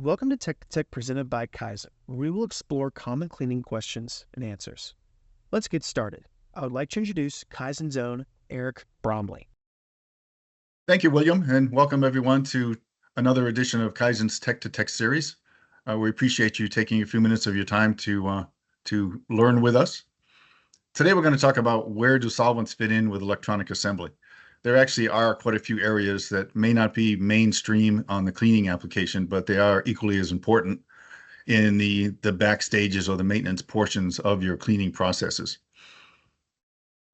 Welcome to Tech to Tech presented by KYZEN, where we will explore common cleaning questions and answers. Let's get started. I would like to introduce KYZEN's own Eric Bromley. Thank you, William, and welcome everyone to another edition of KYZEN's Tech to Tech series. We appreciate you taking a few minutes of your time to learn with us. Today we're going to talk about where do solvents fit in with electronic assembly. There actually are quite a few areas that may not be mainstream on the cleaning application, but they are equally as important in the back stages or the maintenance portions of your cleaning processes.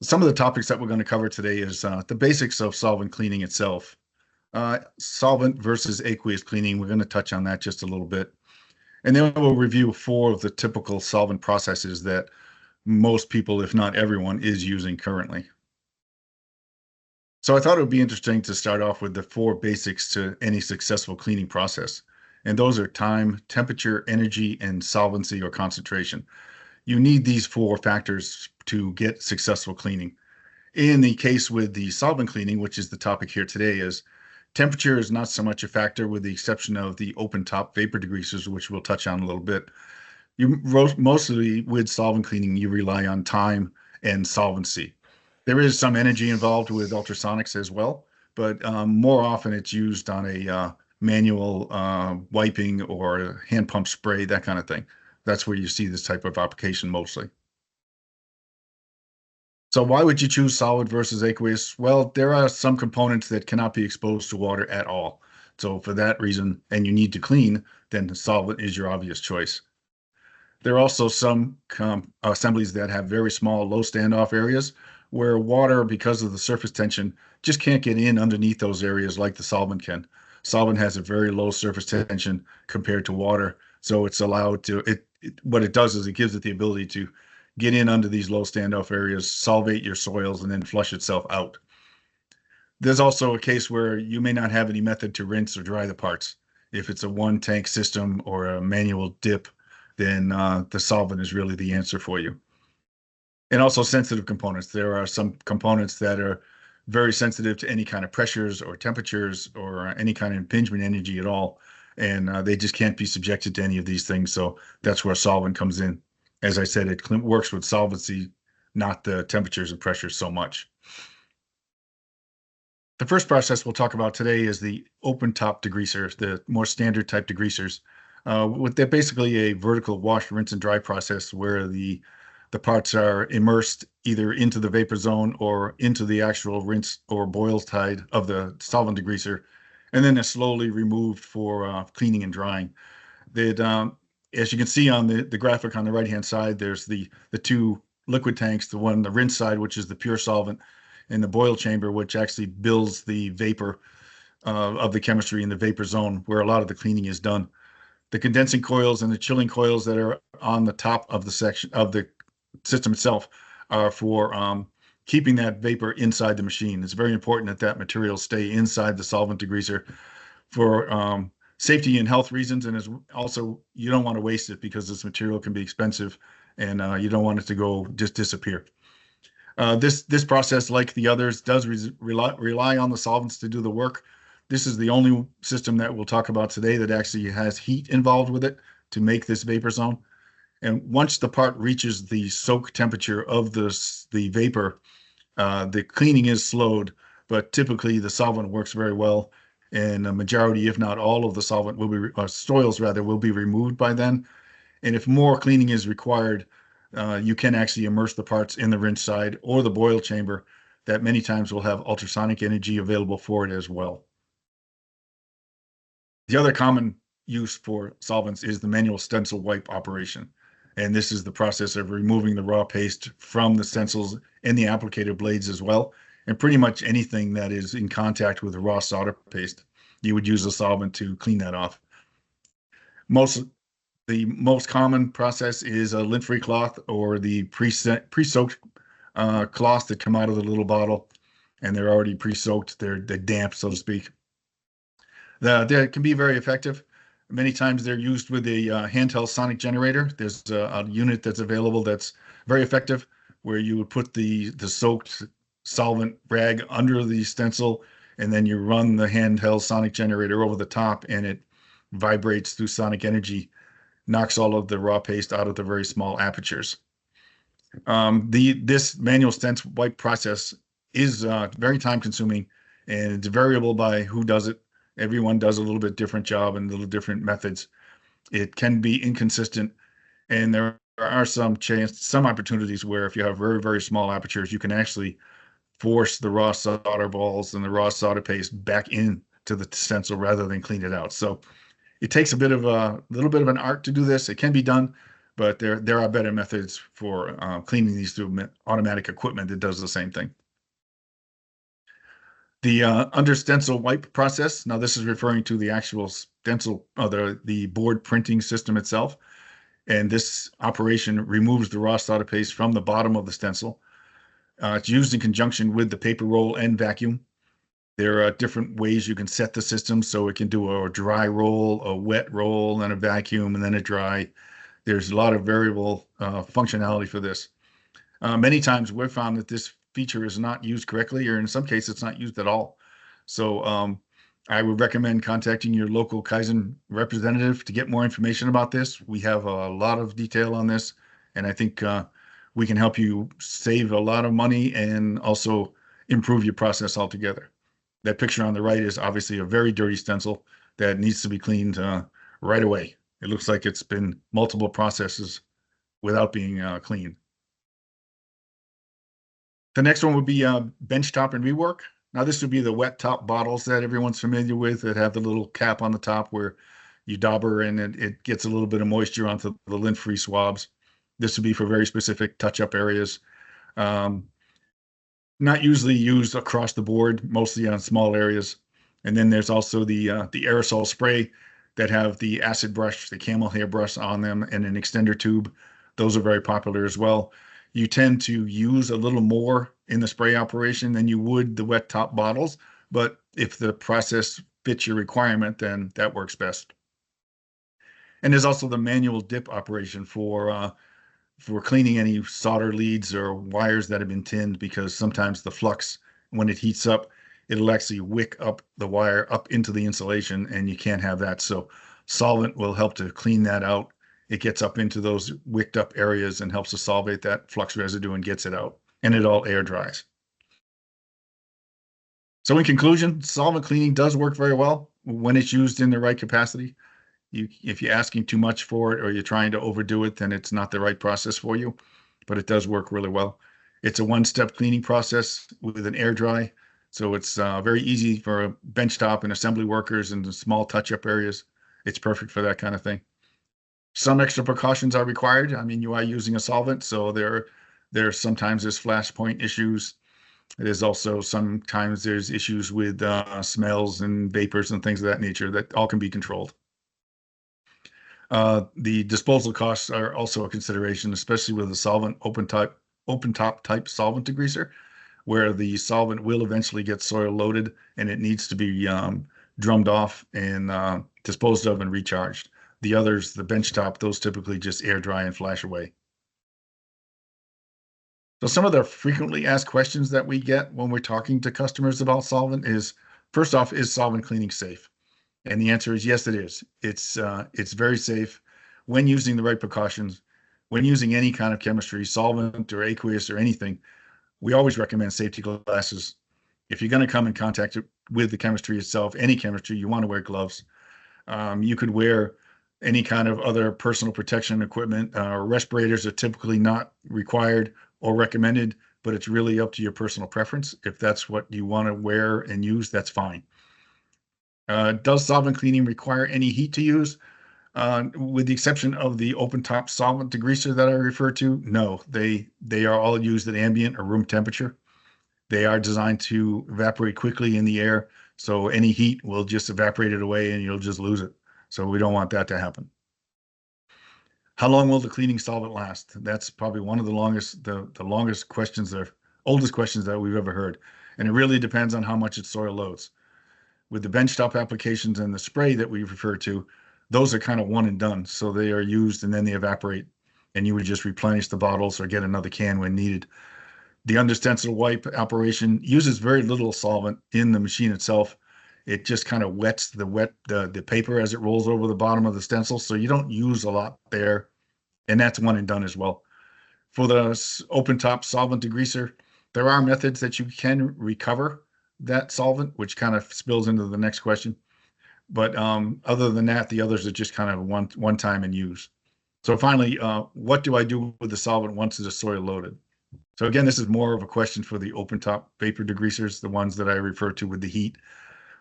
Some of the topics that we're going to cover today is the basics of solvent cleaning itself. Solvent versus aqueous cleaning, we're going to touch on that just a little bit. And then we'll review 4 of the typical solvent processes that most people, if not everyone, is using currently. So I thought it would be interesting to start off with the 4 basics to any successful cleaning process. And those are time, temperature, energy, and solvency or concentration. You need these 4 factors to get successful cleaning. In the case with the solvent cleaning, which is the topic here today, is temperature is not so much a factor with the exception of the open top vapor degreasers, which we'll touch on a little bit. Mostly with solvent cleaning, you rely on time and solvency. There is some energy involved with ultrasonics as well, but more often it's used on a manual wiping or hand pump spray, that kind of thing. That's where you see this type of application mostly. So why would you choose solid versus aqueous? Well, there are some components that cannot be exposed to water at all. So for that reason, and you need to clean, then the solvent is your obvious choice. There are also some assemblies that have very small, low standoff areas where water, because of the surface tension, just can't get in underneath those areas like the solvent can. Solvent has a very low surface tension compared to water, so it's allowed to, what it does is it gives it the ability to get in under these low standoff areas, solvate your soils, and then flush itself out. There's also a case where you may not have any method to rinse or dry the parts. If it's a one-tank system or a manual dip, then the solvent is really the answer for you. And also sensitive components. There are some components that are very sensitive to any kind of pressures or temperatures or any kind of impingement energy at all. And they just can't be subjected to any of these things. So that's where solvent comes in. As I said, it works with solvency, not the temperatures and pressures so much. The first process we'll talk about today is the open top degreasers, the more standard type degreasers. They're basically a vertical wash, rinse, and dry process where the parts are immersed either into the vapor zone or into the actual rinse or boil tide of the solvent degreaser, and then they're slowly removed for cleaning and drying. As you can see on the graphic on the right-hand side, there's the 2 liquid tanks, the one, the rinse side, which is the pure solvent, and the boil chamber, which actually builds the vapor of the chemistry in the vapor zone where a lot of the cleaning is done. The condensing coils and the chilling coils that are on the top of the section of the system itself are for keeping that vapor inside the machine. It's very important that that material stay inside the solvent degreaser for safety and health reasons, and is also you don't want to waste it because this material can be expensive, and you don't want it to go just disappear. This process, like the others, does rely on the solvents to do the work. This is the only system that we'll talk about today that actually has heat involved with it to make this vapor zone. And once the part reaches the soak temperature of the vapor, the cleaning is slowed, but typically the solvent works very well. And a majority, if not all of the solvent will be, soils rather, will be removed by then. And if more cleaning is required, you can actually immerse the parts in the rinse side or the boil chamber that many times will have ultrasonic energy available for it as well. The other common use for solvents is the manual stencil wipe operation. And this is the process of removing the raw paste from the stencils and the applicator blades as well. And pretty much anything that is in contact with the raw solder paste, you would use a solvent to clean that off. The most common process is a lint-free cloth or the pre-soaked cloths that come out of the little bottle, and they're already pre-soaked. They're damp, so to speak. They can be very effective. Many times they're used with a handheld sonic generator. There's a unit that's available that's very effective, where you would put the soaked solvent rag under the stencil, and then you run the handheld sonic generator over the top, and it vibrates through sonic energy, knocks all of the raw paste out of the very small apertures. This manual stencil wipe process is very time consuming, and it's variable by who does it. Everyone does a little bit different job and little different methods. It can be inconsistent, and there are some opportunities where if you have very, very small apertures, you can actually force the raw solder balls and the raw solder paste back into the stencil rather than clean it out. So it takes a little bit of an art to do this. It can be done, but there are better methods for cleaning these through automatic equipment that does the same thing. The under-stencil wipe process. Now this is referring to the actual stencil, the board printing system itself. And this operation removes the raw solder paste from the bottom of the stencil. It's used in conjunction with the paper roll and vacuum. There are different ways you can set the system, so it can do a dry roll, a wet roll, and a vacuum, and then a dry. There's a lot of variable functionality for this. Many times we've found that this feature is not used correctly, or in some cases it's not used at all. So I would recommend contacting your local KYZEN representative to get more information about this. We have a lot of detail on this, and I think we can help you save a lot of money and also improve your process altogether. That picture on the right is obviously a very dirty stencil that needs to be cleaned right away. It looks like it's been multiple processes without being cleaned. The next one would be Benchtop and Rework. Now this would be the wet top bottles that everyone's familiar with that have the little cap on the top where you dauber and it gets a little bit of moisture onto the lint-free swabs. This would be for very specific touch-up areas. Not usually used across the board, mostly on small areas. And then there's also the aerosol spray that have the acid brush, the camel hair brush on them, and an extender tube. Those are very popular as well. You tend to use a little more in the spray operation than you would the wet top bottles, but if the process fits your requirement, then that works best. And there's also the manual dip operation for cleaning any solder leads or wires that have been tinned, because sometimes the flux, when it heats up, it'll actually wick up the wire up into the insulation, and you can't have that. So solvent will help to clean that out. It gets up into those wicked up areas and helps to solvate that flux residue and gets it out, and it all air dries. So in conclusion, solvent cleaning does work very well when it's used in the right capacity. If you're asking too much for it or you're trying to overdo it, then it's not the right process for you, but it does work really well. It's a one-step cleaning process with an air dry, so it's very easy for benchtop and assembly workers and the small touch-up areas. It's perfect for that kind of thing. Some extra precautions are required. I mean, you are using a solvent, so there's sometimes flashpoint issues. There's also sometimes there's issues with smells and vapors and things of that nature that all can be controlled. The disposal costs are also a consideration, especially with a solvent open top type solvent degreaser, where the solvent will eventually get soil loaded and it needs to be drummed off and disposed of and recharged. The others, the benchtop, those typically just air dry and flash away. So some of the frequently asked questions that we get when we're talking to customers about solvent is, first off, is solvent cleaning safe? And the answer is yes, it is. It's very safe when using the right precautions. When using any kind of chemistry, solvent or aqueous or anything, we always recommend safety glasses. If you're going to come in contact with the chemistry itself, any chemistry, you want to wear gloves. You could wear any kind of other personal protection equipment. Respirators are typically not required or recommended, but it's really up to your personal preference. If that's what you want to wear and use, that's fine. Does solvent cleaning require any heat to use? With the exception of the open top solvent degreaser that I referred to, no, they are all used at ambient or room temperature. They are designed to evaporate quickly in the air, so any heat will just evaporate it away and you'll just lose it. So we don't want that to happen. How long will the cleaning solvent last? That's probably one of the longest questions, oldest questions that we've ever heard. And it really depends on how much it soil loads. With the benchtop applications and the spray that we refer to, those are kind of one and done. So they are used and then they evaporate, and you would just replenish the bottles or get another can when needed. The under-stencil wipe operation uses very little solvent in the machine itself. It just kind of wets the paper as it rolls over the bottom of the stencil, so you don't use a lot there, and that's one and done as well. For the open top solvent degreaser, there are methods that you can recover that solvent, which kind of spills into the next question. But other than that, the others are just kind of one time and use. So finally, what do I do with the solvent once it is soil loaded? So again, this is more of a question for the open top vapor degreasers, the ones that I refer to with the heat.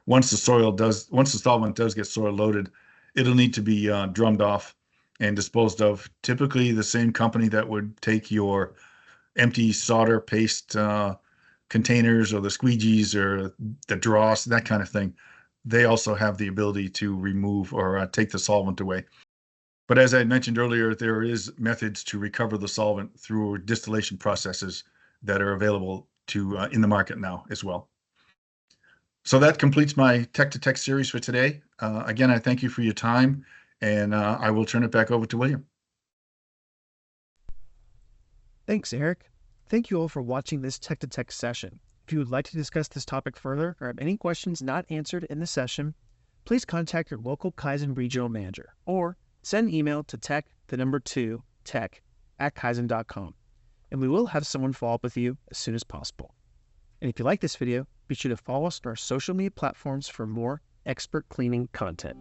Once the solvent does get soil loaded, it'll need to be drummed off and disposed of. Typically, the same company that would take your empty solder paste containers or the squeegees or the dross, that kind of thing, they also have the ability to remove or take the solvent away. But as I mentioned earlier, there is methods to recover the solvent through distillation processes that are available to in the market now as well. So that completes my Tech to Tech series for today. Again, I thank you for your time, and I will turn it back over to William. Thanks, Eric. Thank you all for watching this Tech to Tech session. If you would like to discuss this topic further or have any questions not answered in the session, please contact your local KYZEN regional manager or send an email to tech@KYZEN.com, and we will have someone follow up with you as soon as possible. And if you like this video, be sure to follow us on our social media platforms for more expert cleaning content.